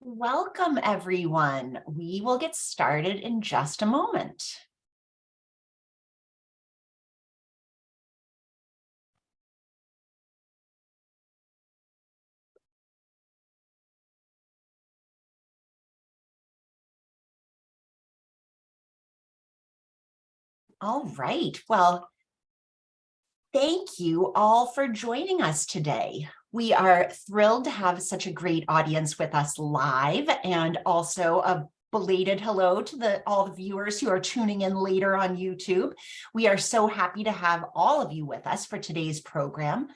Welcome, everyone. We will get started in just a moment. All right. Well, thank you all for joining us today. We are thrilled to have such a great audience with us live, and also a belated hello to all the viewers who are tuning in later on YouTube. We are so happy to have all of you with us for today's program,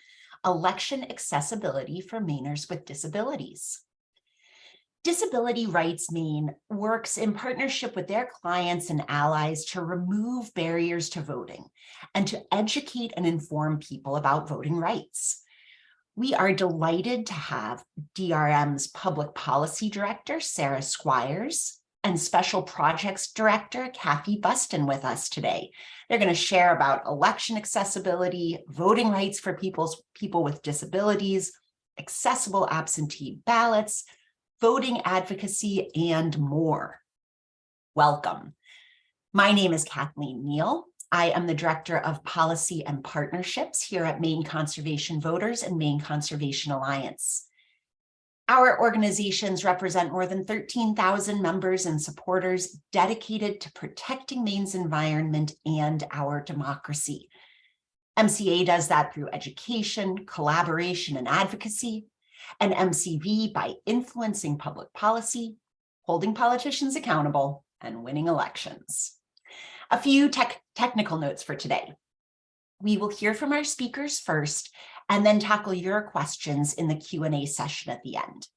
Election Accessibility for Mainers with Disabilities. Disability Rights Maine works in partnership with their clients and allies to remove barriers to voting and to educate and inform people about voting rights. We are delighted to have DRM's Public Policy Director, Sara Squires, and Special Projects Director, Cathy Bustin, with us today. They're going to share about election accessibility, voting rights for people with disabilities, accessible absentee ballots, voting advocacy, and more. Welcome. My name is Kathleen Neal. I am the Director of Policy and Partnerships here at Maine Conservation Voters and Maine Conservation Alliance. Our organizations represent more than 13,000 members and supporters dedicated to protecting Maine's environment and our democracy. MCA does that through education, collaboration, and advocacy, and MCV by influencing public policy, holding politicians accountable, and winning elections. A few technical notes for today. We will hear from our speakers first and then tackle your questions in the Q&A session at the end.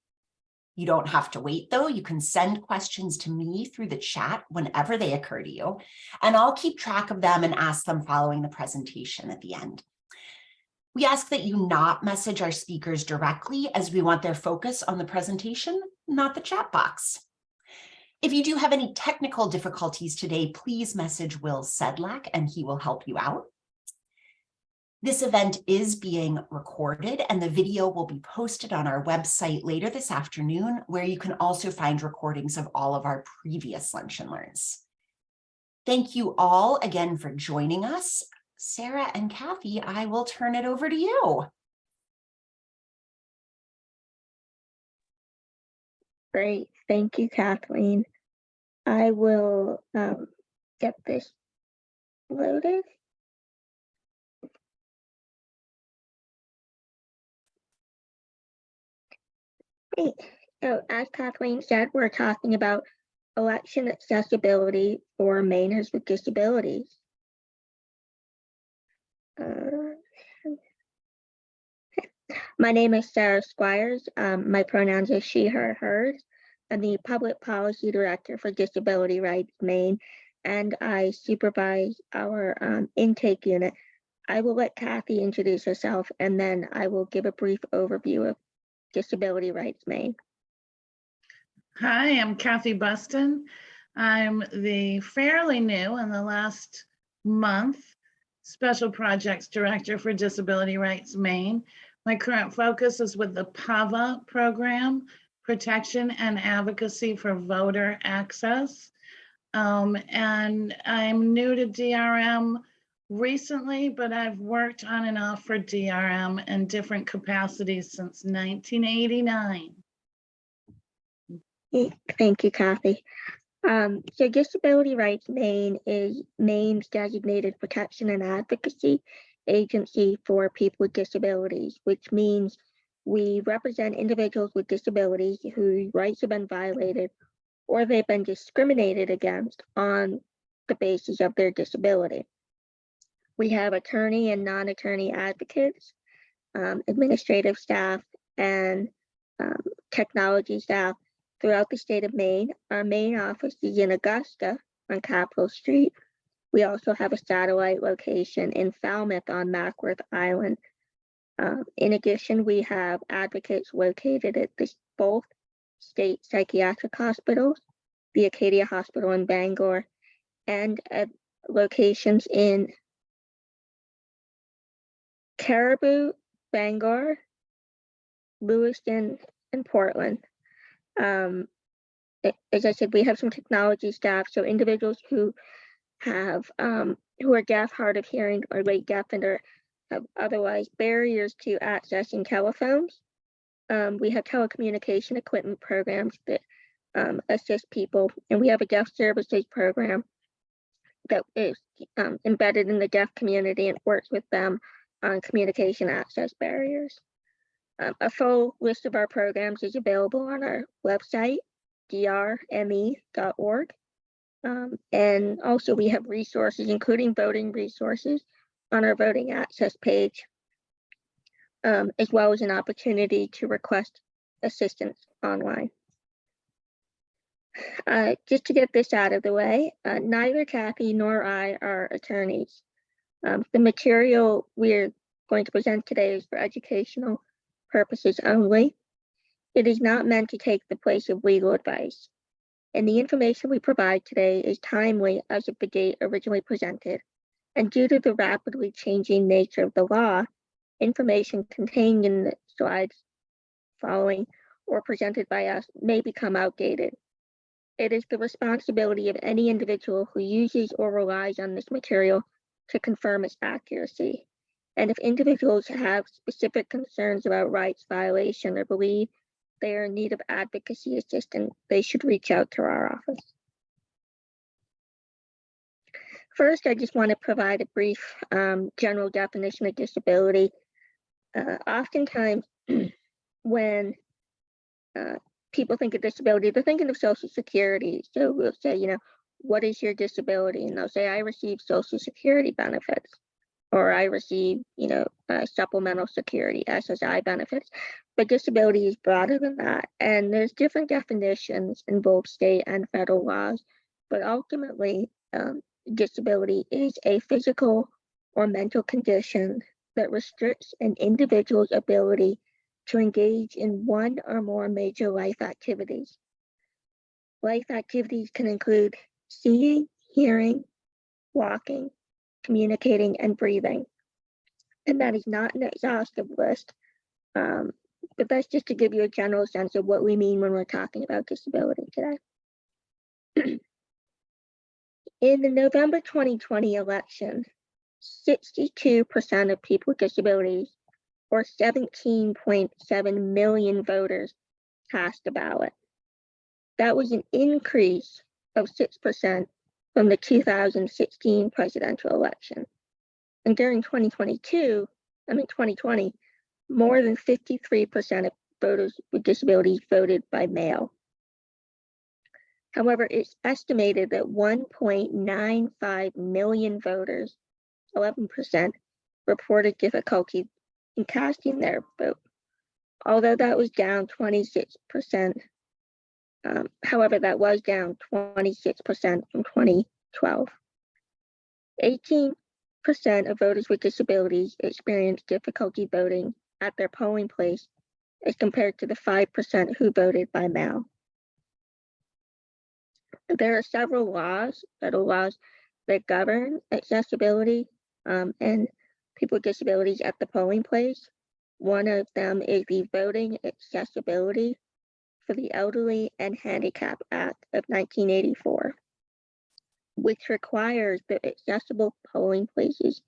You don't have to wait, though. You can send questions to me through the chat whenever they occur to you, and I'll keep track of them and ask them following the presentation at the end. We ask that you not message our speakers directly, as we want their focus on the presentation, not the chat box. If you do have any technical difficulties today, please message Will Sedlak and he will help you out. This event is being recorded and the video will be posted on our website later this afternoon, where you can also find recordings of all of our previous Lunch and Learns. Thank you all again for joining us. Sara and Cathy, I will turn it over to you. Great, thank you, Kathleen. I will get this loaded. Great. So as Kathleen said, we're talking about election accessibility for Mainers with disabilities. My name is Sara Squires. My pronouns are she, her, hers. I'm the Public Policy Director for Disability Rights Maine, and I supervise our intake unit. I will let Cathy introduce herself, and then I will give a brief overview of Disability Rights Maine. Hi, I'm Cathy Bustin. I'm the fairly new, in the last month, Special Projects Director for Disability Rights Maine. My current focus is with the PAVA program, Protection and Advocacy for Voter Access. And I'm new to DRM recently, but I've worked on and off for DRM in different capacities since 1989. Thank you, Cathy. So Disability Rights Maine is Maine's designated protection and advocacy agency for people with disabilities, which means we represent individuals with disabilities whose rights have been violated or they've been discriminated against on the basis of their disability. We have attorney and non-attorney advocates, administrative staff, and technology staff throughout the state of Maine. Our main office is in Augusta on Capitol Street. We also have a satellite location in Falmouth on Mackworth Island. In addition, we have advocates located at both state psychiatric hospitals, the Acadia Hospital in Bangor, and at locations in Caribou, Bangor, Lewiston, and Portland. As I said, we have some technology staff, so individuals who have who are deaf, hard of hearing, or late deafened, or have otherwise barriers to accessing telephones. We have telecommunication equipment programs that assist people, and we have a deaf services program that is embedded in the deaf community and works with them on communication access barriers. A full list of our programs is available on our website, drme.org. And also we have resources, including voting resources, on our voting access page, as well as an opportunity to request assistance online. Just to get this out of the way, neither Cathy nor I are attorneys. The material we're going to present today is for educational purposes only. It is not meant to take the place of legal advice, and the information we provide today is timely as of the date originally presented, and due to the rapidly changing nature of the law, information contained in the slides following or presented by us may become outdated. It is the responsibility of any individual who uses or relies on this material to confirm its accuracy. And if individuals have specific concerns about rights violation or believe they are in need of advocacy assistance, they should reach out to our office. First, I just want to provide a brief general definition of disability. Oftentimes, when people think of disability, they're thinking of Social Security. So we'll say, you know, what is your disability? And they'll say, I receive Social Security benefits, or I receive, you know, supplemental security, SSI benefits. But disability is broader than that. And there's different definitions in both state and federal laws. But ultimately, disability is a physical or mental condition that restricts an individual's ability to engage in one or more major life activities. Life activities can include seeing, hearing, walking, communicating, and breathing. And that is not an exhaustive list, but that's just to give you a general sense of what we mean when we're talking about disability today. In the November 2020 election, 62% of people with disabilities, or 17.7 million voters, cast a ballot. That was an increase of 6% from the 2016 presidential election. And during 2020, more than 53% of voters with disabilities voted by mail. However, it's estimated that 1.95 million voters, 11%, reported difficulty in casting their vote, although that was down 26%. However, that was down 26% from 2012. 18% of voters with disabilities experienced difficulty voting at their polling place, as compared to the 5% who voted by mail. There are several laws, federal laws, that govern accessibility and people with disabilities at the polling place. One of them is the Voting Accessibility for the Elderly and Handicapped Act of 1984, which requires that accessible polling places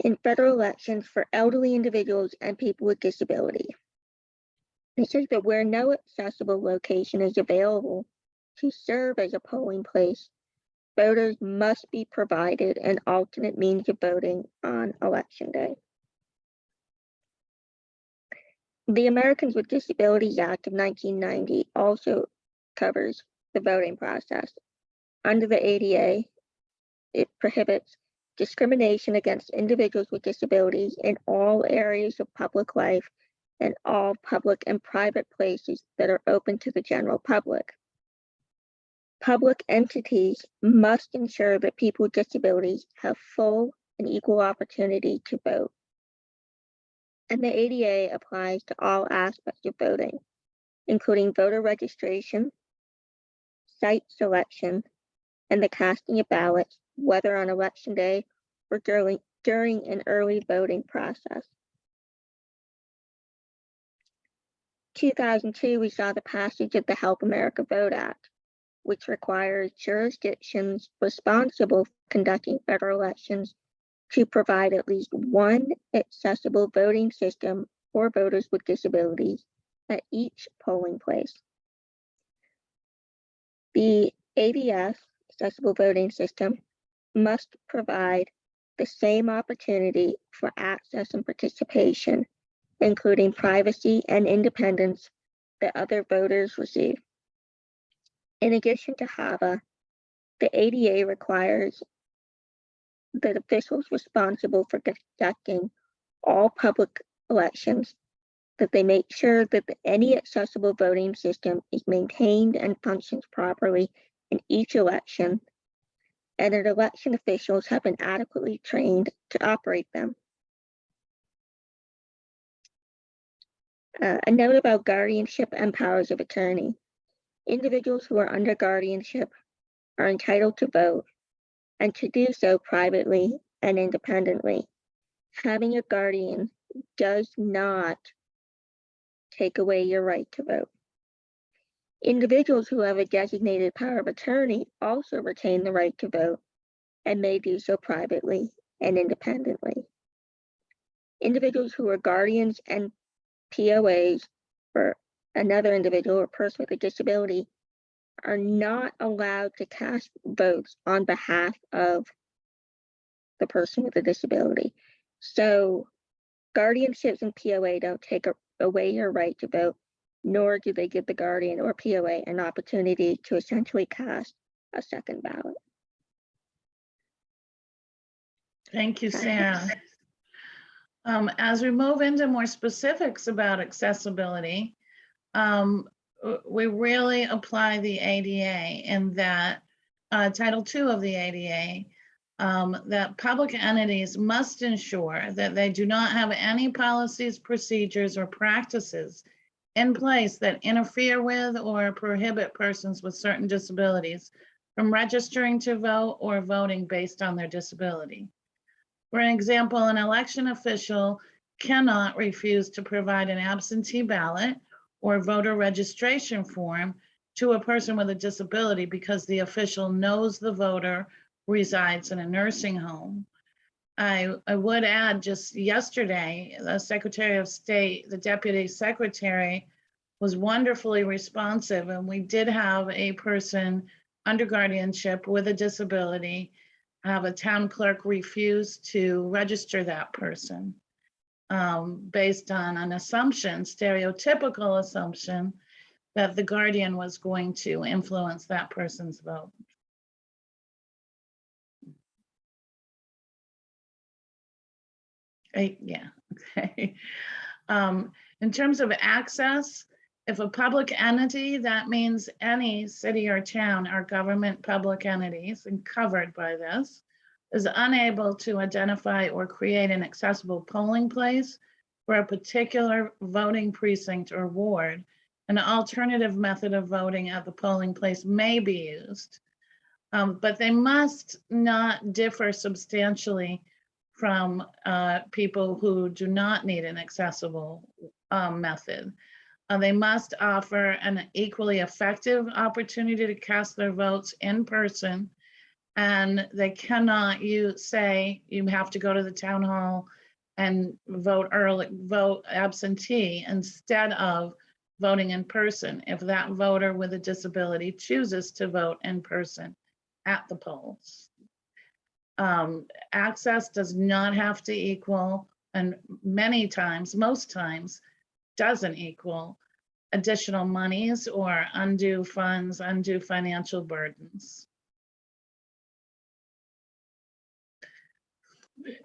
in federal elections for elderly individuals and people with disability. It says that where no accessible location is available to serve as a polling place, voters must be provided an alternate means of voting on election day. The Americans with Disabilities Act of 1990 also covers the voting process. Under the ADA, it prohibits discrimination against individuals with disabilities in all areas of public life and all public and private places that are open to the general public. Public entities must ensure that people with disabilities have full and equal opportunity to vote. And the ADA applies to all aspects of voting, including voter registration, site selection, and the casting of ballots, whether on election day or during an early voting process. 2002, we saw the passage of the Help America Vote Act, which requires jurisdictions responsible for conducting federal elections to provide at least one accessible voting system for voters with disabilities at each polling place. The AVS, Accessible Voting System, must provide the same opportunity for access and participation, including privacy and independence, that other voters receive. In addition to HAVA, the ADA requires that officials responsible for conducting all public elections that they make sure that any accessible voting system is maintained and functions properly in each election, and that election officials have been adequately trained to operate them. A note about guardianship and powers of attorney. Individuals who are under guardianship are entitled to vote, and to do so privately and independently. Having a guardian does not take away your right to vote. Individuals who have a designated power of attorney also retain the right to vote and may do so privately and independently. Individuals who are guardians and POAs for another individual or person with a disability are not allowed to cast votes on behalf of the person with a disability. So guardianships and POA don't take away your right to vote, nor do they give the guardian or POA an opportunity to essentially cast a second ballot. Thank you, Sarah. As we move into more specifics about accessibility, we really apply the ADA in that Title II of the ADA, that public entities must ensure that they do not have any policies, procedures, or practices in place that interfere with or prohibit persons with certain disabilities from registering to vote or voting based on their disability. For an example, an election official cannot refuse to provide an absentee ballot or voter registration form to a person with a disability because the official knows the voter resides in a nursing home. I would add, just yesterday, the Secretary of State, the Deputy Secretary, was wonderfully responsive, and we did have a person under guardianship with a disability have a town clerk refuse to register that person based on an assumption, stereotypical assumption, that the guardian was going to influence that person's vote. Yeah, okay. In terms of access, if a public entity, that means any city or town or government public entities and covered by this, is unable to identify or create an accessible polling place for a particular voting precinct or ward, an alternative method of voting at the polling place may be used, but they must not differ substantially from people who do not need an accessible method. They must offer an equally effective opportunity to cast their votes in person, and they cannot say you have to go to the town hall and vote absentee instead of voting in person if that voter with a disability chooses to vote in person at the polls. Access does not have to equal, and many times, most times, doesn't equal additional monies or undue funds, undue financial burdens.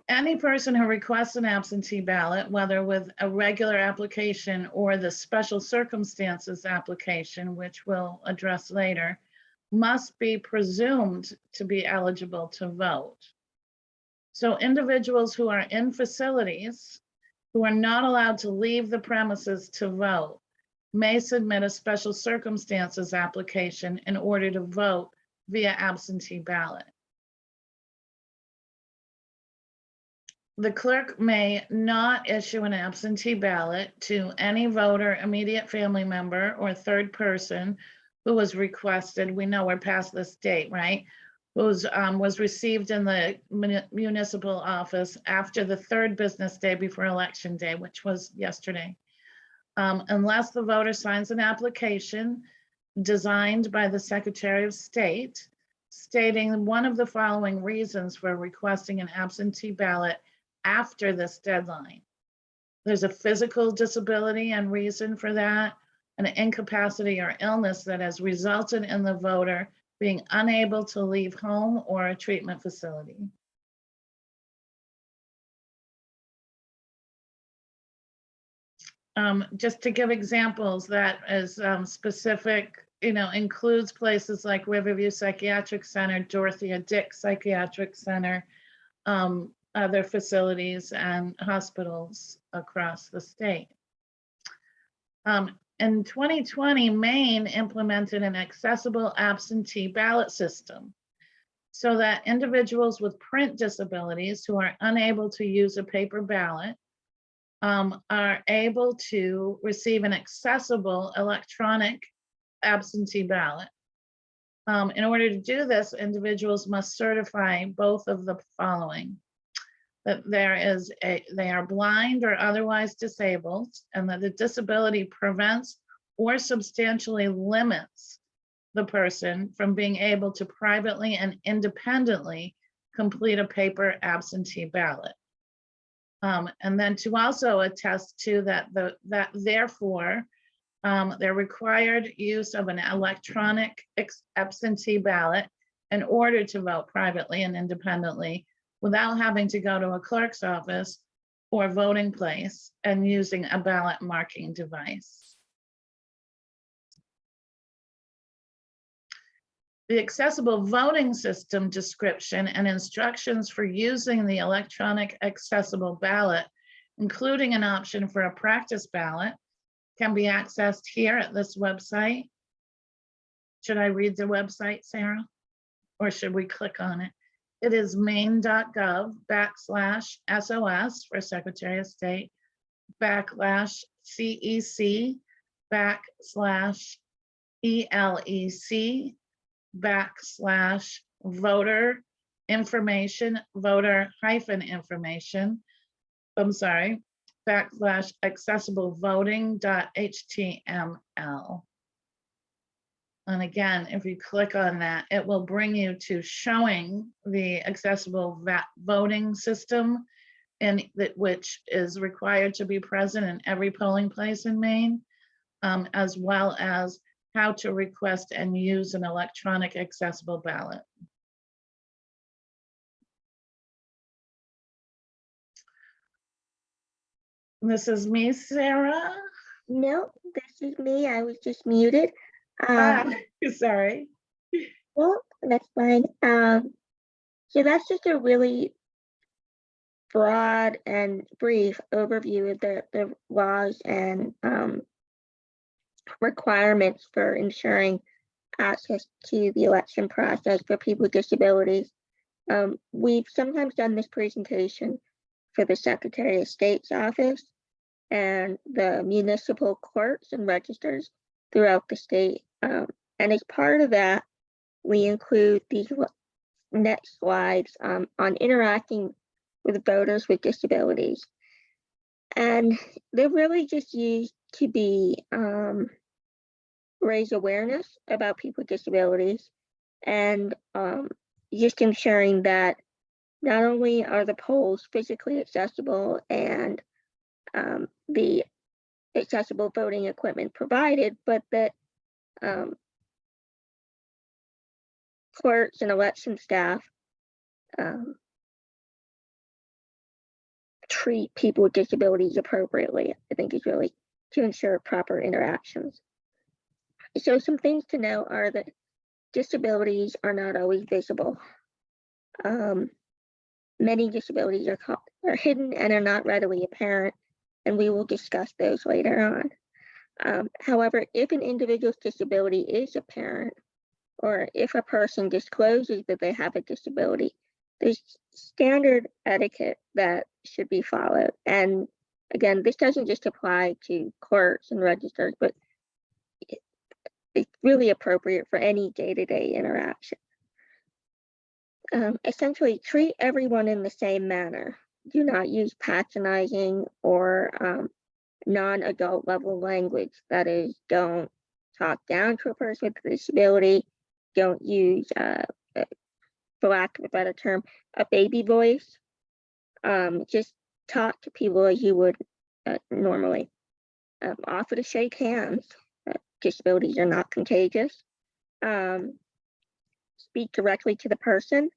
Any person who requests an absentee ballot, whether with a regular application or the special circumstances application, which we'll address later, must be presumed to be eligible to vote. So individuals who are in facilities who are not allowed to leave the premises to vote may submit a special circumstances application in order to vote via absentee ballot. The clerk may not issue an absentee ballot to any voter, immediate family member, or third person who was requested. We know we're past this date, right? Was received in the municipal office after the third business day before election day, which was yesterday. Unless the voter signs an application designed by the Secretary of State stating one of the following reasons for requesting an absentee ballot after this deadline. There's a physical disability and reason for that, an incapacity or illness that has resulted in the voter being unable to leave home or a treatment facility. Just to give examples, that is specific, includes places like Riverview Psychiatric Center, Dorothea Dick Psychiatric Center, other facilities and hospitals across the state. In 2020, Maine implemented an accessible absentee ballot system so that individuals with print disabilities who are unable to use a paper ballot are able to receive an accessible electronic absentee ballot. In order to do this, individuals must certify both of the following: that they are blind or otherwise disabled, and that the disability prevents or substantially limits the person from being able to privately and independently complete a paper absentee ballot. And then to also attest to that, therefore, their required use of an electronic absentee ballot in order to vote privately and independently without having to go to a clerk's office or voting place and using a ballot marking device. The accessible voting system description and instructions for using the electronic accessible ballot, including an option for a practice ballot, can be accessed here at this website. Should I read the website, Sarah? Or should we click on it? It is maine.gov/SOS for Secretary of State /CEC/ELEC/voter information, voter-information, /accessiblevoting.html. And again, if you click on that, it will bring you to showing the accessible voting system, and which is required to be present in every polling place in Maine, as well as how to request and use an electronic accessible ballot. This is me, Sarah. No, this is me. I was just muted. Sorry. Well, that's fine. So that's just a really broad and brief overview of the laws and requirements for ensuring access to the election process for people with disabilities. We've sometimes done this presentation for the Secretary of State's office and the municipal clerks and registers throughout the state. And as part of that, we include these next slides on interacting with voters with disabilities. And they're really just used to be raise awareness about people with disabilities and just ensuring that not only are the polls physically accessible and the accessible voting equipment provided, but that clerks and election staff treat people with disabilities appropriately, I think is really to ensure proper interactions. So some things to know are that disabilities are not always visible. Many disabilities are hidden and are not readily apparent, and we will discuss those later on. However, if an individual's disability is apparent, or if a person discloses that they have a disability, there's standard etiquette that should be followed. And again, this doesn't just apply to clerks and registers, but it's really appropriate for any day-to-day interaction. Essentially, treat everyone in the same manner. Do not use patronizing or non-adult level language. That is, don't talk down to a person with a disability. Don't use, for lack of a better term, a baby voice. Just talk to people as you would normally. Offer to shake hands. Disabilities are not contagious. Speak directly to the person,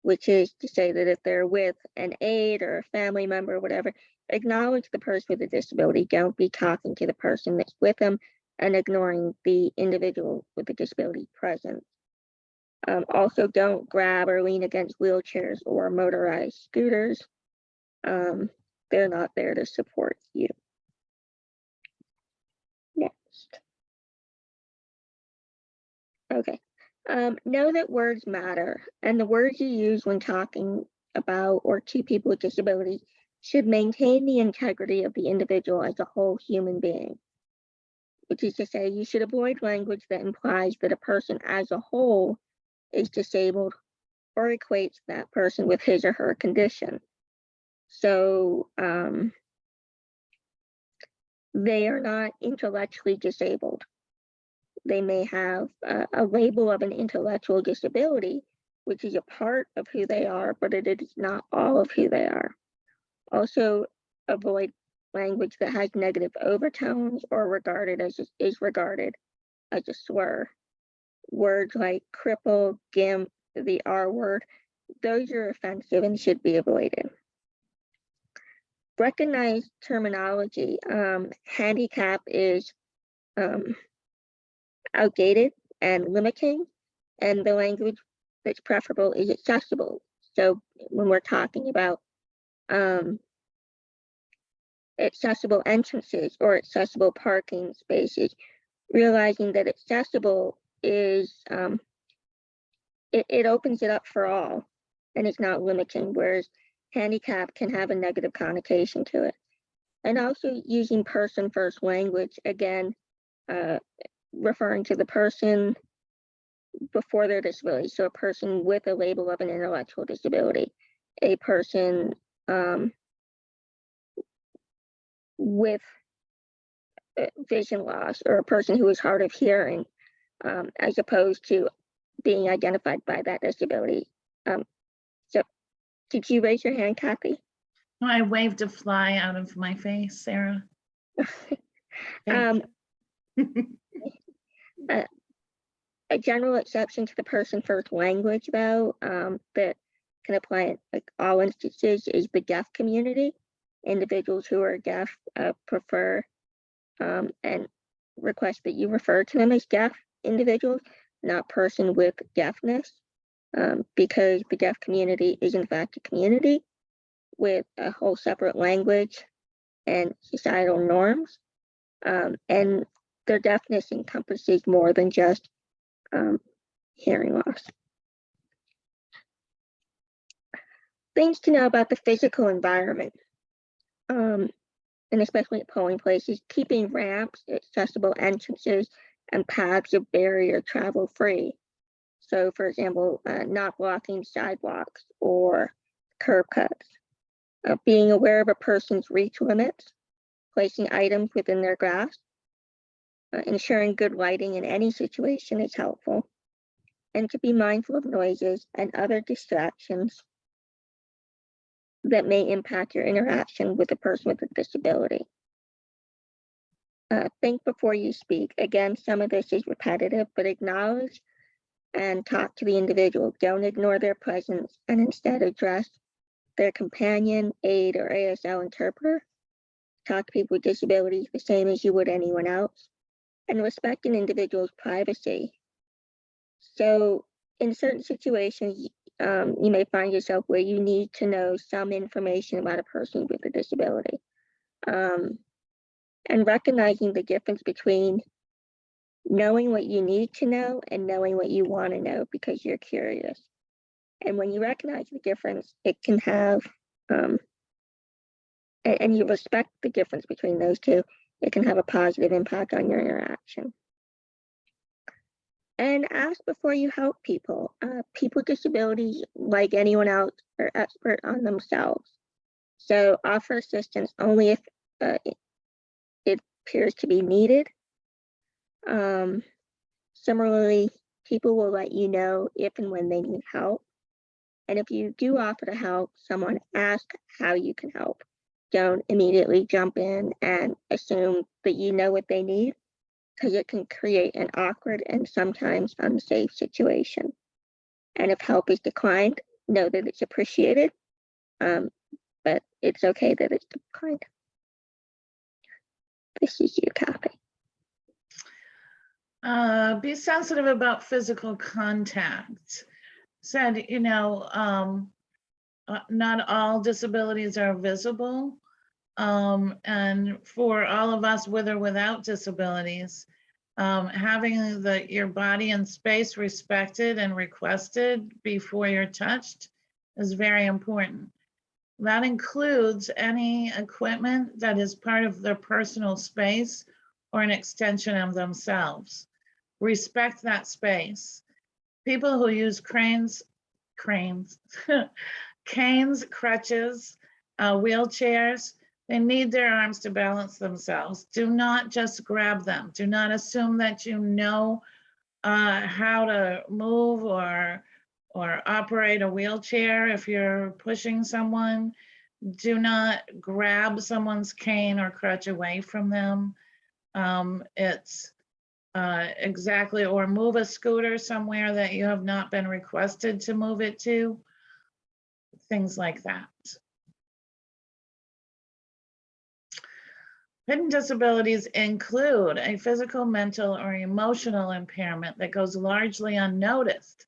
which is to say that if they're with an aide or a family member or whatever, acknowledge the person with a disability. Don't be talking to the person that's with them and ignoring the individual with the disability present. Also, don't grab or lean against wheelchairs or motorized scooters. They're not there to support you. Next. Okay. Know that words matter, and the words you use when talking about or to people with disabilities should maintain the integrity of the individual as a whole human being, which is to say you should avoid language that implies that a person as a whole is disabled or equates that person with his or her condition. So they are not intellectually disabled. They may have a label of an intellectual disability, which is a part of who they are, but it is not all of who they are. Also, avoid language that has negative overtones or is regarded as a slur. Words like cripple, gimp, the R word, those are offensive and should be avoided. Recognize terminology. Handicap is outdated and limiting, and the language that's preferable is accessible. So when we're talking about accessible entrances or accessible parking spaces, realizing that accessible is it opens it up for all, and it's not limiting, whereas handicap can have a negative connotation to it. And also using person first language, again, referring to the person before their disability. So a person with a label of an intellectual disability, a person with vision loss, or a person who is hard of hearing, as opposed to being identified by that disability. So did you raise your hand, Cathy? I waved a fly out of my face, Sarah. A general exception to the person first language, though, that can apply in like all instances is the deaf community. Individuals who are deaf prefer and request that you refer to them as deaf individuals, not person with deafness, because the deaf community is in fact a community with a whole separate language and societal norms, and their deafness encompasses more than just hearing loss. Things to know about the physical environment, and especially at polling places: keeping ramps, accessible entrances, and paths of barrier travel free. So, for example, not blocking sidewalks or curb cuts. Being aware of a person's reach limits, placing items within their grasp, ensuring good lighting in any situation is helpful, and to be mindful of noises and other distractions that may impact your interaction with a person with a disability. Think before you speak. Again, some of this is repetitive, but acknowledge and talk to the individual. Don't ignore their presence, and instead address their companion, aide, or ASL interpreter. Talk to people with disabilities the same as you would anyone else, and respect an individual's privacy. So in certain situations, you may find yourself where you need to know some information about a person with a disability, and recognizing the difference between knowing what you need to know and knowing what you want to know because you're curious. And when you recognize the difference, it can have, and you respect the difference between those two, it can have a positive impact on your interaction. And ask before you help people. People with disabilities, like anyone else, are expert on themselves. So offer assistance only if it appears to be needed. Similarly, people will let you know if and when they need help. And if you do offer to help someone, ask how you can help. Don't immediately jump in and assume that you know what they need, because it can create an awkward and sometimes unsafe situation. And if help is declined, know that it's appreciated, but it's okay that it's declined. This is you, Cathy. Be sensitive about physical contact. Said, you know, not all disabilities are visible. And for all of us with or without disabilities, having your body and space respected and requested before you're touched is very important. That includes any equipment that is part of their personal space or an extension of themselves. Respect that space. People who use canes, crutches, wheelchairs, they need their arms to balance themselves. Do not just grab them. Do not assume that you know how to move or operate a wheelchair if you're pushing someone. Do not grab someone's cane or crutch away from them. It's exactly, or move a scooter somewhere that you have not been requested to move it to. Things like that. Hidden disabilities include a physical, mental, or emotional impairment that goes largely unnoticed.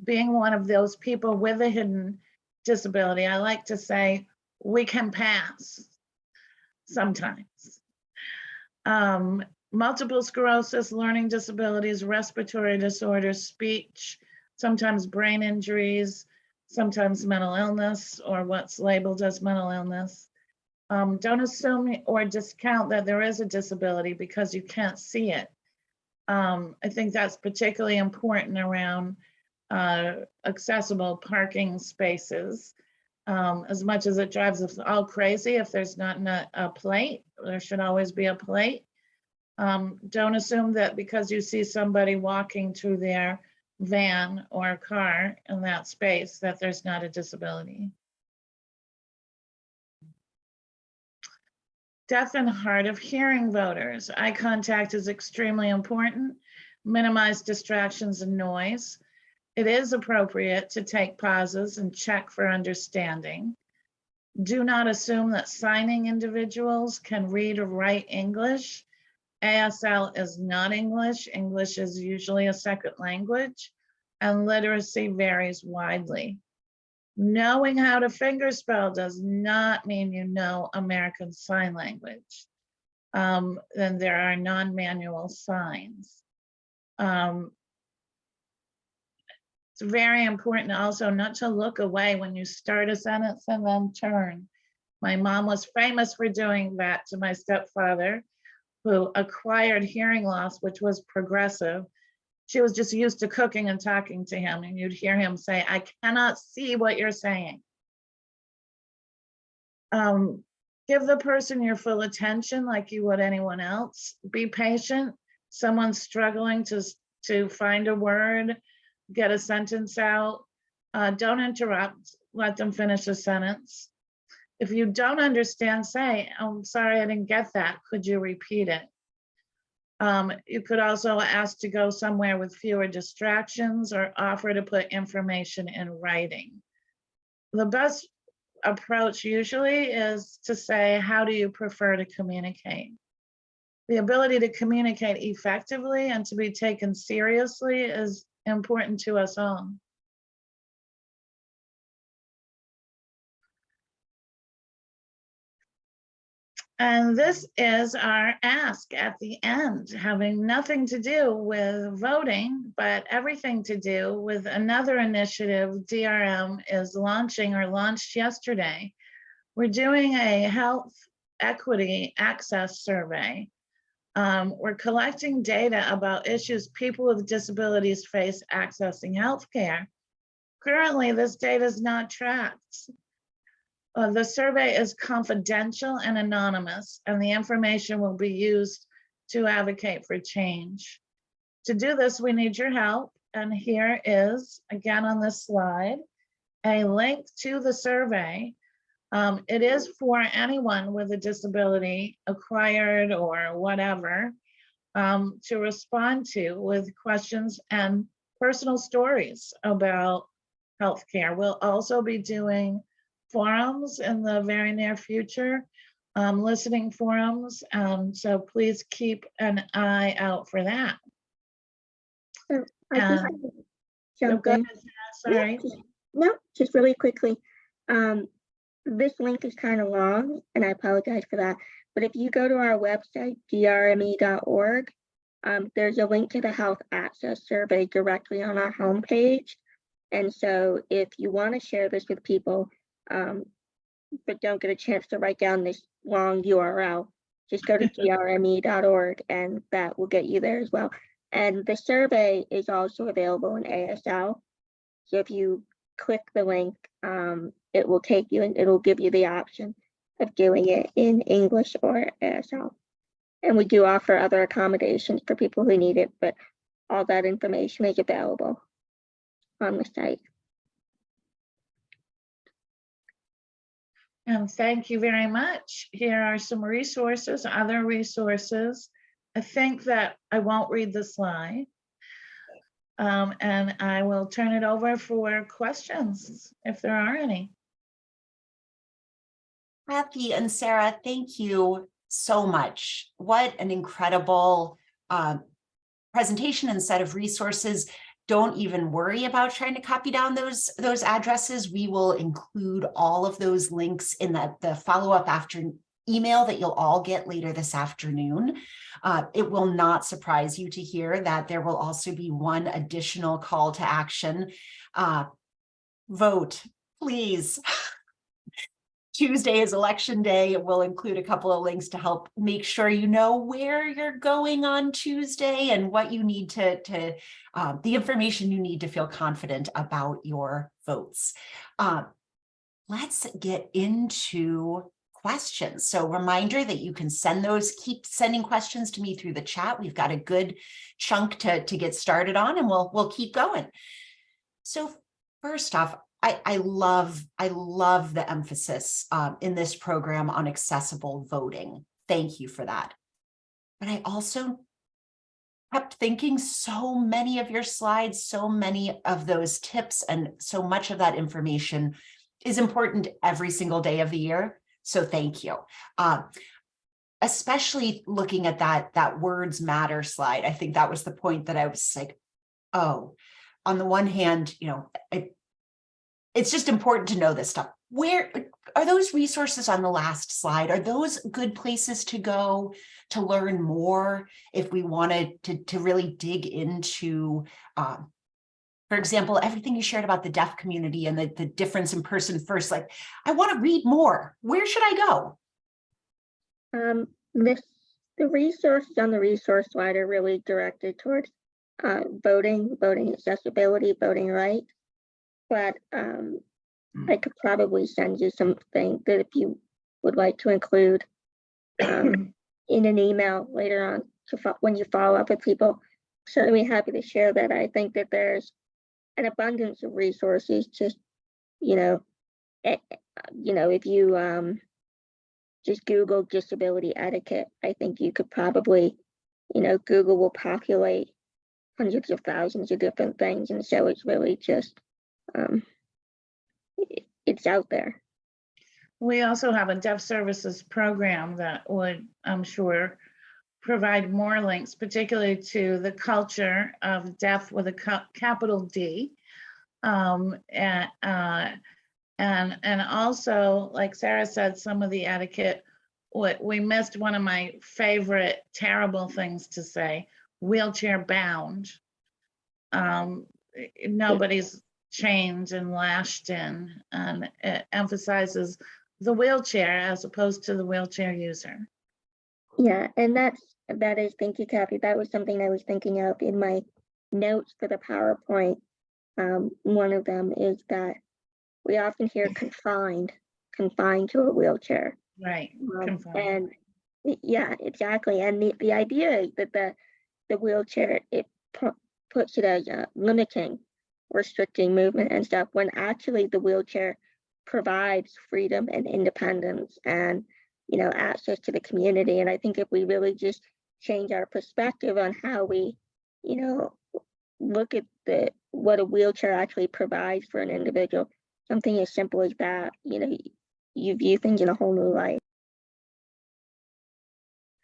Being one of those people with a hidden disability, I like to say, we can pass sometimes. Multiple sclerosis, learning disabilities, respiratory disorders, speech, sometimes brain injuries, sometimes mental illness, or what's labeled as mental illness. Don't assume or discount that there is a disability because you can't see it. I think that's particularly important around accessible parking spaces. As much as it drives us all crazy if there's not a plate, there should always be a plate. Don't assume that because you see somebody walking through their van or car in that space that there's not a disability. Deaf and hard of hearing voters. Eye contact is extremely important. Minimize distractions and noise. It is appropriate to take pauses and check for understanding. Do not assume that signing individuals can read or write English. ASL is not English. English is usually a second language, and literacy varies widely. Knowing how to fingerspell does not mean you know American Sign Language. Then there are non-manual signs. It's very important also not to look away when you start a sentence and then turn. My mom was famous for doing that to my stepfather, who acquired hearing loss, which was progressive. She was just used to cooking and talking to him, and you'd hear him say, "I cannot see what you're saying." Give the person your full attention like you would anyone else. Be patient. Someone's struggling to find a word, get a sentence out. Don't interrupt. Let them finish a sentence. If you don't understand, say, "I'm sorry, I didn't get that. Could you repeat it?" You could also ask to go somewhere with fewer distractions or offer to put information in writing. The best approach usually is to say, how do you prefer to communicate? The ability to communicate effectively and to be taken seriously is important to us all. And this is our ask at the end, having nothing to do with voting, but everything to do with another initiative DRM is launching or launched yesterday. We're doing a health equity access survey. We're collecting data about issues people with disabilities face accessing healthcare. Currently, this data is not tracked. The survey is confidential and anonymous, and the information will be used to advocate for change. To do this, we need your help. And here is, again on this slide, a link to the survey. It is for anyone with a disability, acquired or whatever, to respond to with questions and personal stories about healthcare. We'll also be doing forums in the very near future, listening forums. So please keep an eye out for that. So I just jump go in. ahead, Sarah, sorry. No, just really quickly. This link is kind of long, and I apologize for that. But if you go to our website, drme.org, there's a link to the health access survey directly on our homepage. And so if you want to share this with people, but don't get a chance to write down this long URL, just go to grme.org and that will get you there as well. And the survey is also available in ASL. So if you click the link, it will take you and it'll give you the option of doing it in English or ASL. And we do offer other accommodations for people who need it, but all that information is available on the site. And thank you very much. Here are some resources, other resources. I think that I won't read the slide. And I will turn it over for questions if there are any. Cathy and Sara, thank you so much. What an incredible presentation and set of resources. Don't even worry about trying to copy down those addresses. We will include all of those links in the follow-up after email that you'll all get later this afternoon. It will not surprise you to hear that there will also be one additional call to action. Vote, please. Tuesday is election day. It will include a couple of links to help make sure you know where you're going on Tuesday and what you need the information you need to feel confident about your votes. Let's get into questions. So reminder that you can send those, keep sending questions to me through the chat. We've got a good chunk to get started on, and we'll keep going. So first off, I love the emphasis in this program on accessible voting. Thank you for that. But I also kept thinking so many of your slides, so many of those tips, and so much of that information is important every single day of the year. So thank you. Especially looking at that words matter slide. I think that was the point that I was like, oh, on the one hand, you know, it's just important to know this stuff. Where are those resources on the last slide? Are those good places to go to learn more if we wanted to really dig into, for example, everything you shared about the deaf community and the difference in person first? Like, I want to read more. Where should I go? The resources on the resource slide are really directed towards voting accessibility, voting rights. But I could probably send you something that if you would like to include in an email later on when you follow up with people. Certainly happy to share that. I think that there's an abundance of resources. Just if you just Google disability etiquette, I think you could probably, Google will populate hundreds of thousands of different things, and so it's really just it's out there. We also have a deaf services program that would, I'm sure, provide more links, particularly to the culture of deaf with a capital D. And also, like Sara said, some of the etiquette we missed one of my favorite terrible things to say, wheelchair bound. Nobody's chained and lashed in, and it emphasizes the wheelchair as opposed to the wheelchair user. Yeah, and that is, thank you, Cathy. That was something I was thinking of in my notes for the PowerPoint. One of them is that we often hear confined to a wheelchair. Right, and yeah, exactly. And the idea is that the wheelchair, it puts it as limiting, restricting movement and stuff, when actually the wheelchair provides freedom and independence and, you know, access to the community. And I think if we really just change our perspective on how we, you know, look at what a wheelchair actually provides for an individual, something as simple as that, you know, you view things in a whole new light.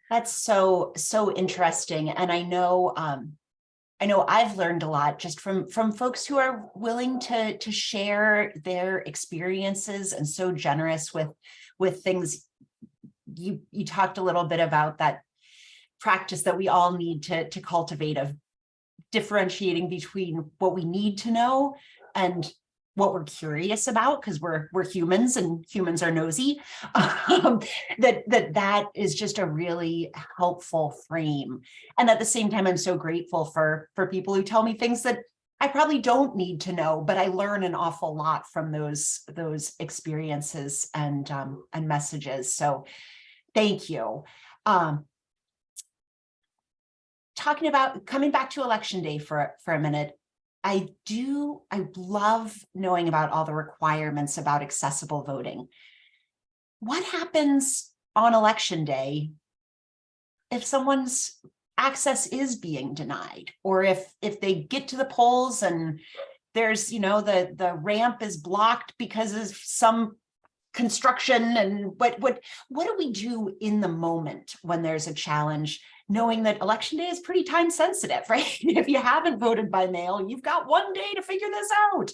That's so interesting. And I know I've learned a lot just from folks who are willing to share their experiences and so generous with things. You talked a little bit about that practice that we all need to cultivate of differentiating between what we need to know and what we're curious about, because we're humans and humans are nosy. That is just a really helpful frame. And at the same time, I'm so grateful for people who tell me things that I probably don't need to know, but I learn an awful lot from those experiences and messages. So thank you. Talking about coming back to election day for a minute, I love knowing about all the requirements about accessible voting. What happens on election day if someone's access is being denied, or if they get to the polls and there's, you know, the ramp is blocked because of some construction? And what do we do in the moment when there's a challenge, knowing that election day is pretty time sensitive, right? If you haven't voted by mail, you've got one day to figure this out.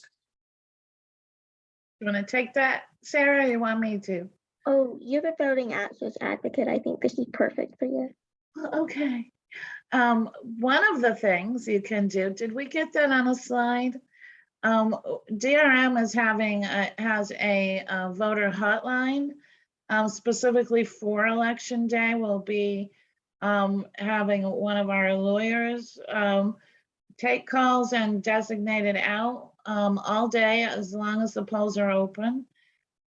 You want to take that, Sarah, or you want me to? Oh, you're the voting access advocate. I think this is perfect for you. Well, okay. One of the things you can do, did we get that on a slide? DRM has a voter hotline specifically for election day. We'll be having one of our lawyers take calls and designate it out all day as long as the polls are open.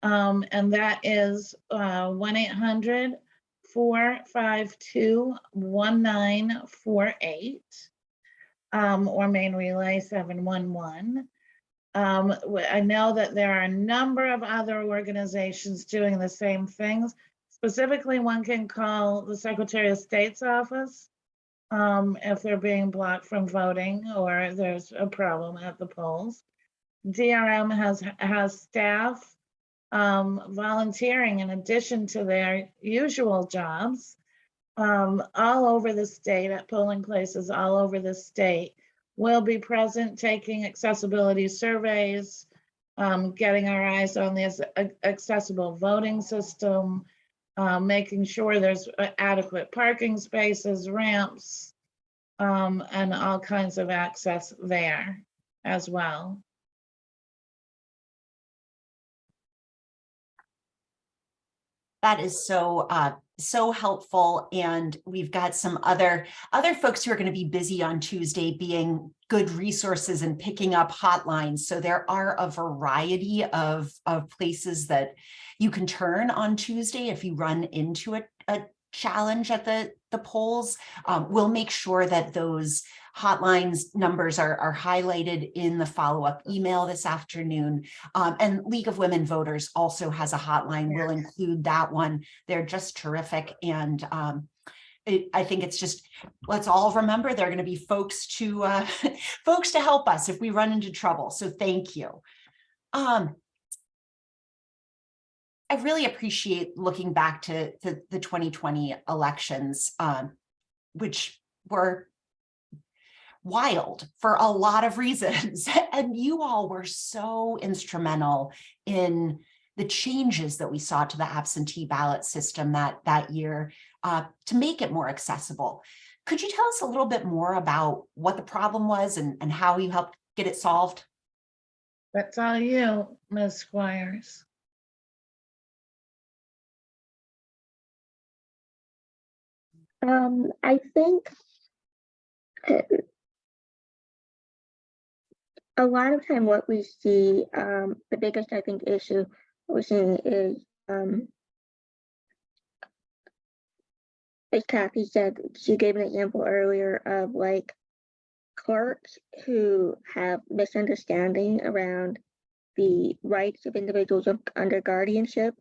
And that is 1-800-452-1948 or Maine Relay 711. I know that there are a number of other organizations doing the same things. Specifically, one can call the Secretary of State's office if they're being blocked from voting or there's a problem at the polls. DRM has staff volunteering in addition to their usual jobs all over the state at polling places all over the state. We'll be present taking accessibility surveys, getting our eyes on this accessible voting system, making sure there's adequate parking spaces, ramps, and all kinds of access there as well. That is so helpful. And we've got some other folks who are going to be busy on Tuesday being good resources and picking up hotlines. So there are a variety of places that you can turn on Tuesday if you run into a challenge at the polls. We'll make sure that those hotlines numbers are highlighted in the follow-up email this afternoon. And League of Women Voters also has a hotline. We'll include that one. They're just terrific. And I think it's just, let's all remember there are going to be folks to help us if we run into trouble. So thank you. I really appreciate looking back to the 2020 elections, which were wild for a lot of reasons. And you all were so instrumental in the changes that we saw to the absentee ballot system that year to make it more accessible. Could you tell us a little bit more about what the problem was and how you helped get it solved? That's all you, Ms. Squires. I think a lot of time what we see, the biggest, I think, issue we're seeing is, as Cathy said, she gave an example earlier of like clerks who have misunderstanding around the rights of individuals under guardianship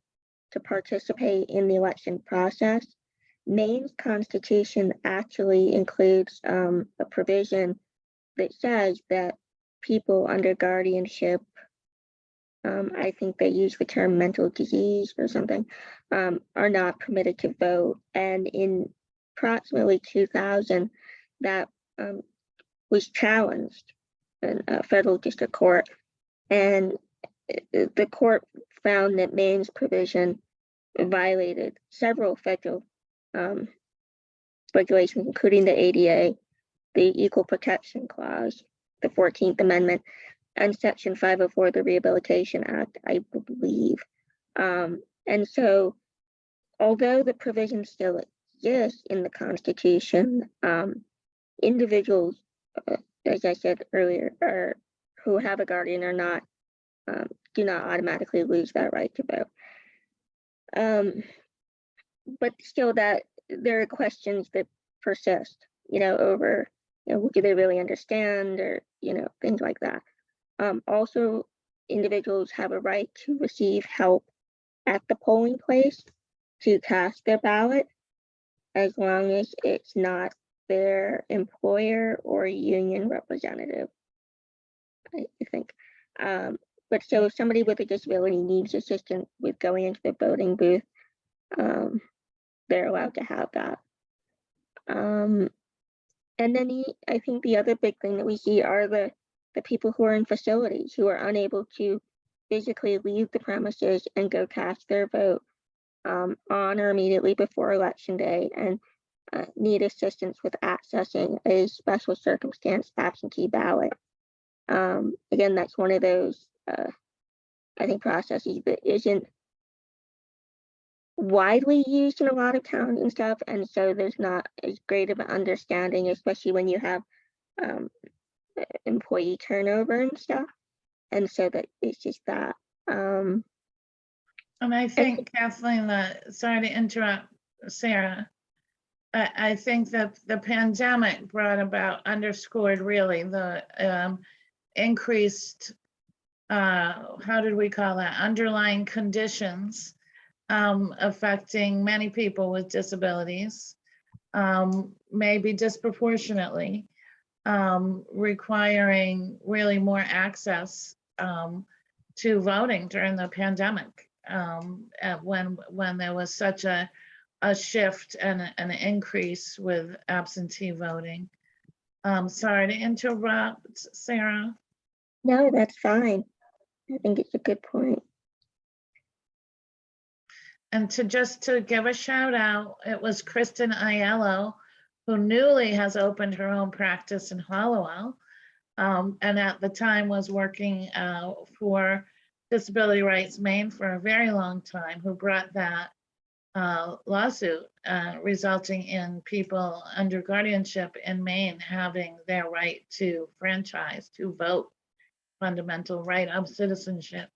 to participate in the election process. Maine's constitution actually includes a provision that says that people under guardianship, I think they use the term mental disease or something, are not permitted to vote. And in approximately 2000, that was challenged in a federal district court. And the court found that Maine's provision violated several federal regulations, including the ADA, the Equal Protection Clause, the 14th Amendment, and Section 504 of the Rehabilitation Act, I believe. And so, although the provision still exists in the Constitution, individuals, as I said earlier, who have a guardian or not, do not automatically lose that right to vote. But still, that there are questions that persist, over, do they really understand, or things like that. Also, individuals have a right to receive help at the polling place to cast their ballot, as long as it's not their employer or union representative, I think. But so if somebody with a disability needs assistance with going into the voting booth, they're allowed to have that. And then I think the other big thing that we see are the people who are in facilities who are unable to physically leave the premises and go cast their vote on or immediately before election day, and need assistance with accessing a special circumstance absentee ballot. Again, that's one of those, I think, processes that isn't widely used in a lot of towns and stuff, and so there's not as great of an understanding, especially when you have employee turnover and stuff, and so that it's just that. And I think, Kathleen, sorry to interrupt, Sarah, I think that the pandemic underscored really the increased, how did we call that, underlying conditions affecting many people with disabilities, maybe disproportionately, requiring really more access to voting during the pandemic, when there was such a shift and an increase with absentee voting. Sorry to interrupt, Sarah. No, that's fine. I think it's a good point. And to give a shout out, it was Kristen Aiello, who newly has opened her own practice in Hollowell, and at the time was working for Disability Rights Maine for a very long time, who brought that lawsuit resulting in people under guardianship in Maine having their right to franchise, to vote, fundamental right of citizenship.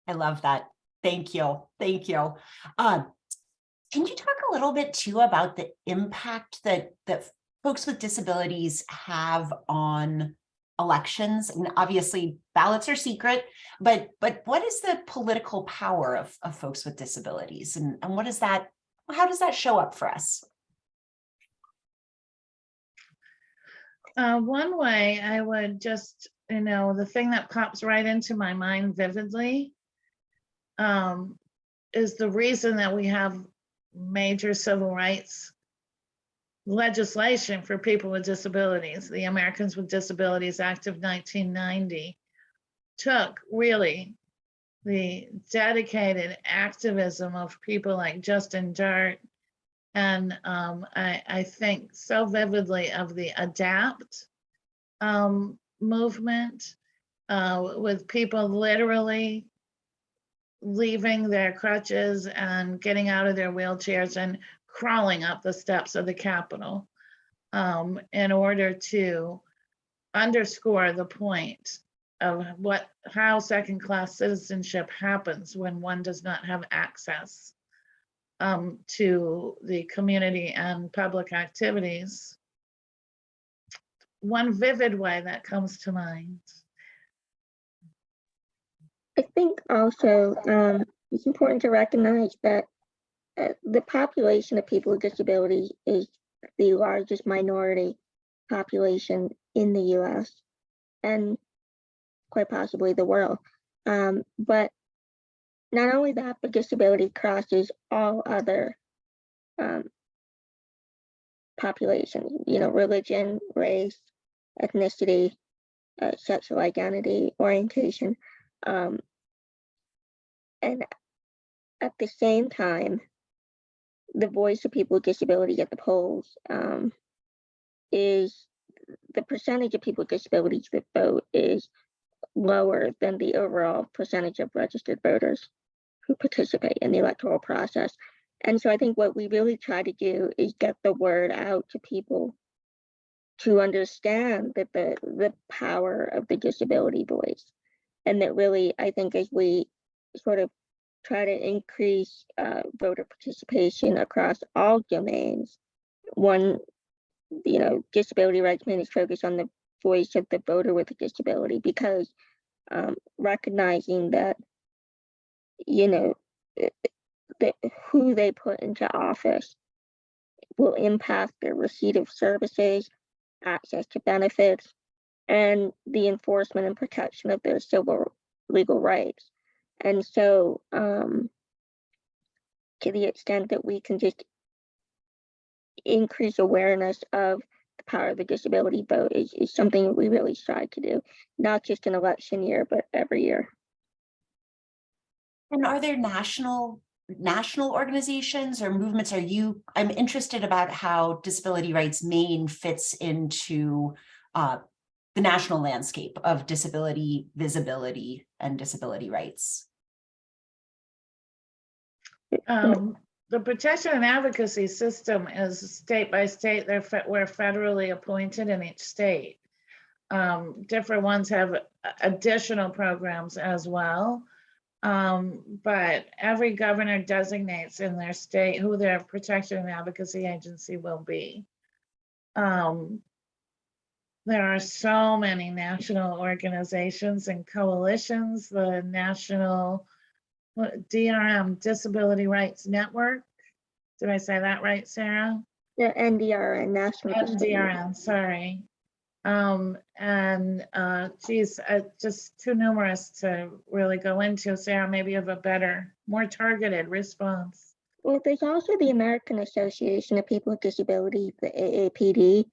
I love that. Thank you. Thank you. Can you talk a little bit too about the impact that folks with disabilities have on elections? And obviously ballots are secret, but what is the political power of folks with disabilities, and what is that? How does that show up for us? One way I would just, the thing that pops right into my mind vividly is the reason that we have major civil rights legislation for people with disabilities. The Americans with Disabilities Act of 1990 took really the dedicated activism of people like Justin Dart, and I think so vividly of the ADAPT movement, with people literally leaving their crutches and getting out of their wheelchairs and crawling up the steps of the Capitol in order to underscore the point of how second-class citizenship happens when one does not have access to the community and public activities. One vivid way that comes to mind. I think also it's important to recognize that the population of people with disabilities is the largest minority population in the US and quite possibly the world. But not only that, but disability crosses all other populations, religion, race, ethnicity, sexual identity, orientation. And at the same time, the voice of people with disabilities at the polls is the percentage of people with disabilities that vote is lower than the overall percentage of registered voters who participate in the electoral process. And so I think what we really try to do is get the word out to people to understand that the power of the disability voice, and that really, I think, as we sort of try to increase voter participation across all domains, Disability Rights Maine is focused on the voice of the voter with a disability, because recognizing that, who they put into office will impact their receipt of services, access to benefits, and the enforcement and protection of their civil legal rights. And so to the extent that we can just increase awareness of the power of the disability vote is something that we really strive to do, not just an election year, but every year. And are there national organizations or movements? I'm interested about how Disability Rights Maine fits into the national landscape of disability visibility and disability rights. The protection and advocacy system is state by state. We're federally appointed in each state. Different ones have additional programs as well. But every governor designates in their state who their protection and advocacy agency will be. There are so many national organizations and coalitions. The National DRM, Disability Rights Network. Did I say that right, Sarah? The NDRN, National NDRN, sorry. Geez, just too numerous to really go into. Sarah, maybe you have a better, more targeted response. Well, there's also the American Association of People with Disabilities, the AAPD.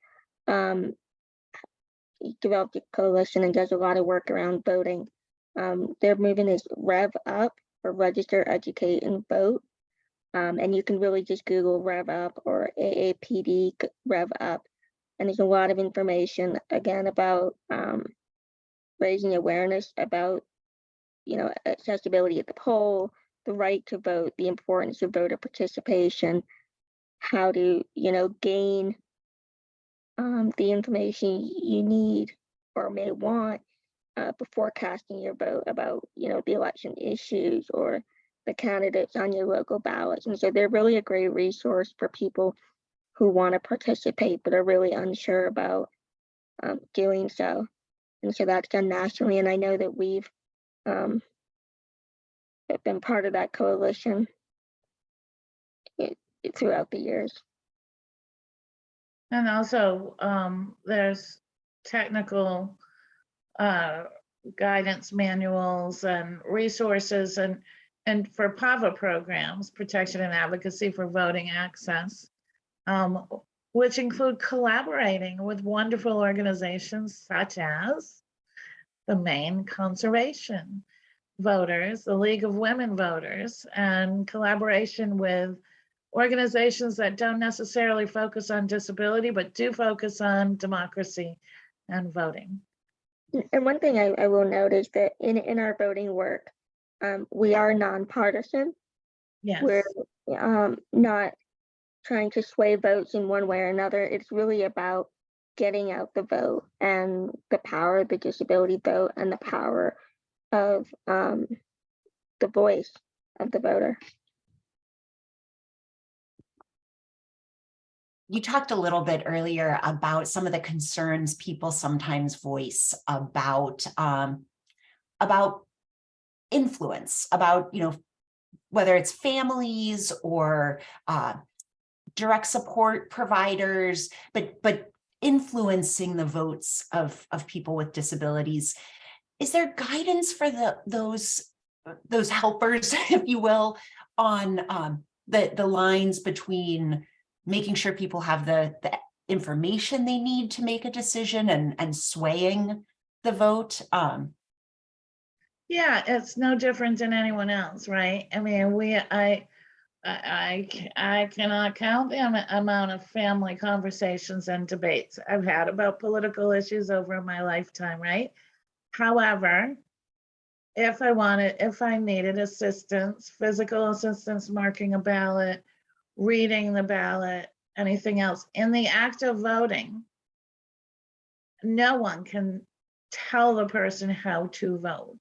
Developed a coalition and does a lot of work around voting. Their movement is Rev Up, or Register, Educate, and Vote. And you can really just Google Rev Up or AAPD Rev Up. And there's a lot of information, again, about raising awareness about, accessibility at the poll, the right to vote, the importance of voter participation, how to, gain the information you need or may want before casting your vote about, the election issues or the candidates on your local ballots. And so they're really a great resource for people who want to participate but are really unsure about doing so. And so that's done nationally. And I know that we've been part of that coalition throughout the years. And also there's technical guidance manuals and resources and for PAVA programs, protection and advocacy for voting access, which include collaborating with wonderful organizations such as the Maine Conservation Voters, the League of Women Voters, and collaboration with organizations that don't necessarily focus on disability, but do focus on democracy and voting. And one thing I will note is that in our voting work, we are nonpartisan. Yes. We're not trying to sway votes in one way or another. It's really about getting out the vote and the power of the disability vote and the power of the voice of the voter. You talked a little bit earlier about some of the concerns people sometimes voice about influence, about, you know, whether it's families or direct support providers, but influencing the votes of people with disabilities. Is there guidance for those helpers, if you will, on the lines between making sure people have the information they need to make a decision and swaying the vote? Yeah, it's no different than anyone else, right? I mean, I cannot count the amount of family conversations and debates I've had about political issues over my lifetime, right? However, if I needed assistance, physical assistance, marking a ballot, reading the ballot, anything else, in the act of voting, no one can tell the person how to vote,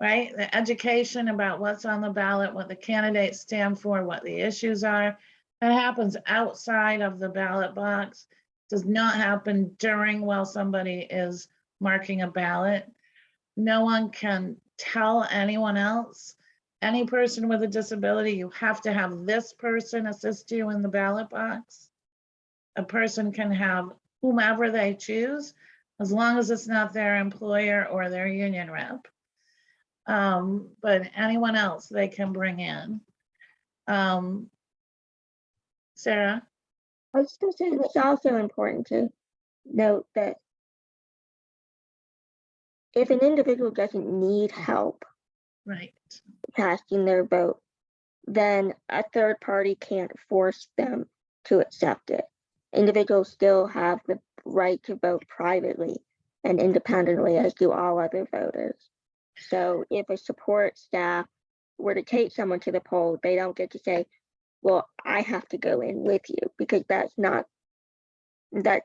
right? The education about what's on the ballot, what the candidates stand for, what the issues are, that happens outside of the ballot box, does not happen during while somebody is marking a ballot. No one can tell anyone else, any person with a disability, you have to have this person assist you in the ballot box. A person can have whomever they choose, as long as it's not their employer or their union rep. But anyone else they can bring in. Sarah? I was just saying it's also important to note that if an individual doesn't need help Right. casting their vote, then a third party can't force them to accept it. Individuals still have the right to vote privately and independently, as do all other voters. So if a support staff were to take someone to the poll, they don't get to say, well, I have to go in with you, because that's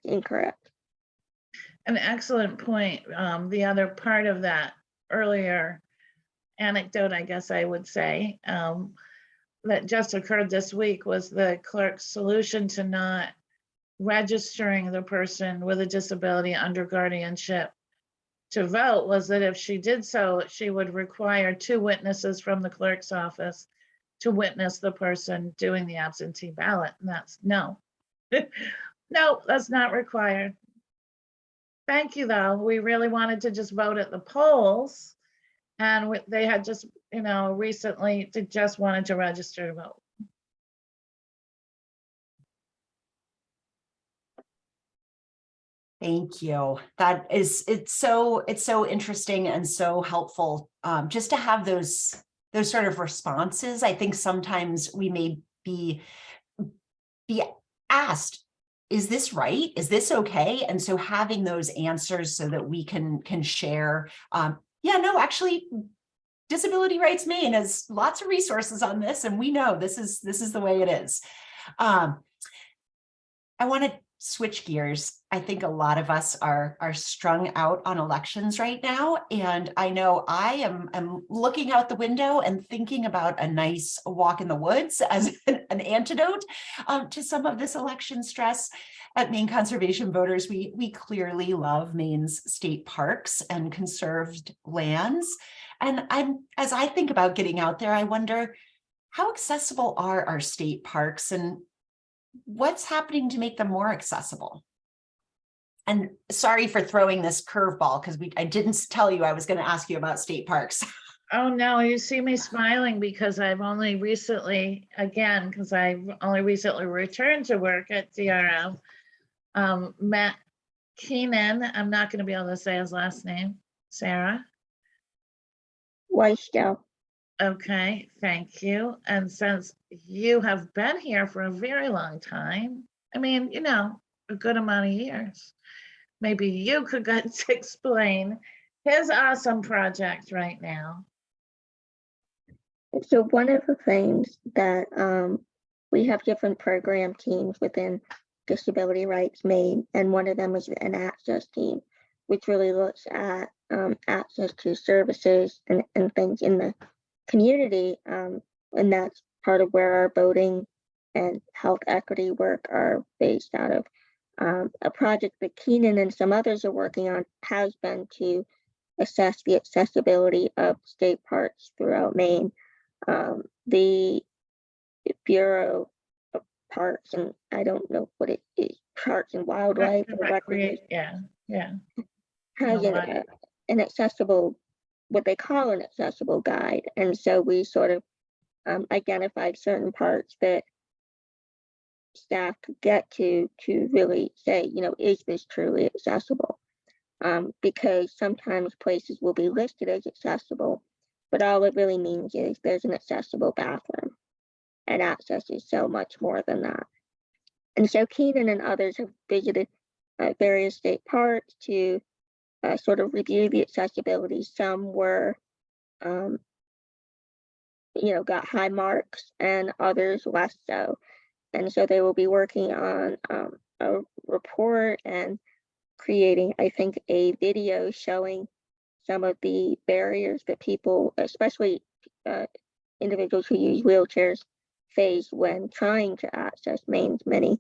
incorrect. An excellent point. The other part of that earlier anecdote, I guess I would say, that just occurred this week was the clerk's solution to not registering the person with a disability under guardianship to vote was that if she did so, she would require 2 witnesses from the clerk's office to witness the person doing the absentee ballot. And that's no. No, that's not required. Thank you, though. We really wanted to just vote at the polls, and they had just, recently just wanted to register to vote. Thank you. It's so interesting and so helpful just to have those sort of responses. I think sometimes we may be asked, is this right? Is this okay? And so having those answers so that we can share. Yeah, no, actually, Disability Rights Maine has lots of resources on this, and we know this is the way it is. I want to switch gears. I think a lot of us are strung out on elections right now. And I know I am looking out the window and thinking about a nice walk in the woods as an antidote to some of this election stress. At Maine Conservation Voters, we clearly love Maine's state parks and conserved lands. And as I think about getting out there, I wonder, how accessible are our state parks, and what's happening to make them more accessible? And sorry for throwing this curveball, because I didn't tell you I was going to ask you about state parks. Oh, no, you see me smiling because I've only recently, because I've only recently returned to work at DRM, Matt Keenan, I'm not going to be able to say his last name, Sara? Whitesdale. Okay, thank you. And since you have been here for a very long time, I mean, you know, a good amount of years, maybe you could get to explain his awesome project right now. So one of the things that we have different program teams within Disability Rights Maine, and one of them is an access team, which really looks at access to services and things in the community. And that's part of where our voting and health equity work are based out of. A project that Keenan and some others are working on has been to assess the accessibility of state parks throughout Maine. The Bureau of Parks, and I don't know what it is, Parks and Wildlife or Recreation, Yeah. has an accessible, what they call an accessible guide. And so we sort of identified certain parts that staff could get to really say, you know, is this truly accessible? Because sometimes places will be listed as accessible, but all it really means is there's an accessible bathroom, and access is so much more than that. And so Keenan and others have visited various state parks to sort of review the accessibility. Some were, you know, got high marks, and others less so. And so they will be working on a report and creating, I think, a video showing some of the barriers that people, especially individuals who use wheelchairs, face when trying to access Maine's many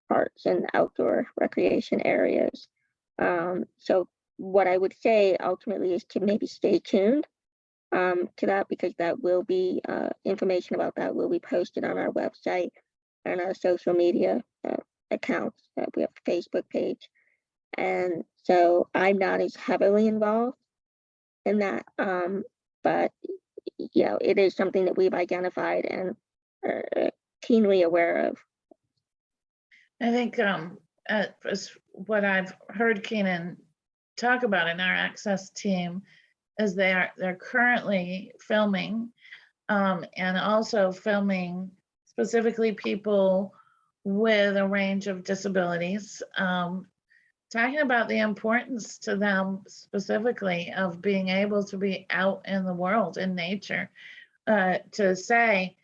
parks and outdoor recreation areas. So what I would say ultimately is to maybe stay tuned to that, because that will be information about that will be posted on our website and our social media accounts. We have a Facebook page. And so I'm not as heavily involved in that, but you know, it is something that we've identified and are keenly aware of. I think as what I've heard Keenan talk about in our access team is they're currently filming and also filming specifically people with a range of disabilities, talking about the importance to them specifically of being able to be out in the world, in nature, to say,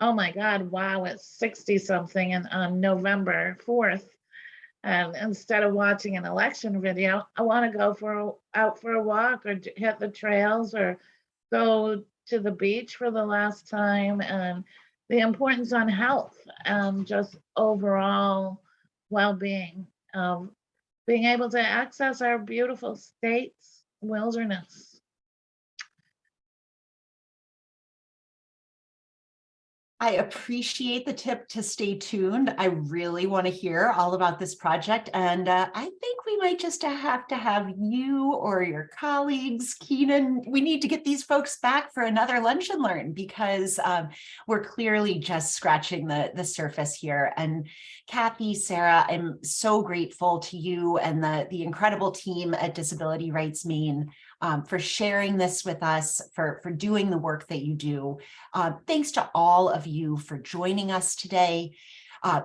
oh my God, wow, it's 60 something and on November 4th. And instead of watching an election video, I want to go out for a walk or hit the trails or go to the beach for the last time, and the importance on health and just overall well-being of being able to access our beautiful state's wilderness. I appreciate the tip to stay tuned. I really want to hear all about this project. And I think we might just have to have you or your colleagues, Keenan, we need to get these folks back for another Lunch and Learn, because we're clearly just scratching the surface here. And Cathy, Sara, I'm so grateful to you and the incredible team at Disability Rights Maine for sharing this with us, for doing the work that you do. Thanks to all of you for joining us today.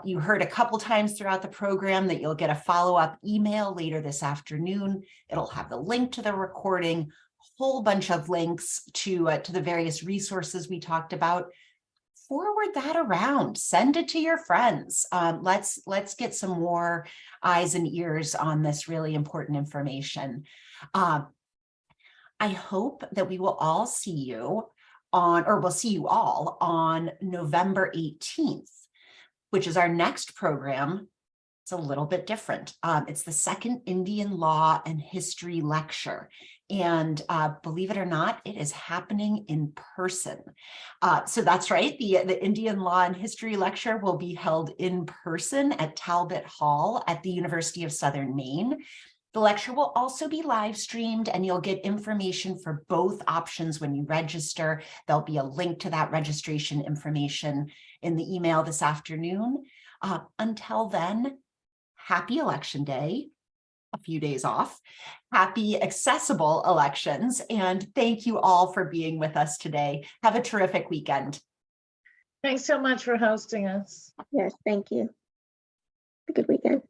You heard a couple times throughout the program that you'll get a follow-up email later this afternoon. It'll have the link to the recording, a whole bunch of links to the various resources we talked about. Forward that around, send it to your friends. Let's get some more eyes and ears on this really important information. I hope that we will all see you we'll see you all on November 18th, which is our next program. It's a little bit different. It's the second Indian Law and History lecture. And believe it or not, it is happening in person. So that's right, the Indian Law and History lecture will be held in person at Talbot Hall at the University of Southern Maine. The lecture will also be live streamed, and you'll get information for both options when you register. There'll be a link to that registration information in the email this afternoon. Until then, happy Election Day. a few days off. Happy accessible elections, and thank you all for being with us today. Have a terrific weekend. Thanks so much for hosting us. Yes, thank you. Have a good weekend.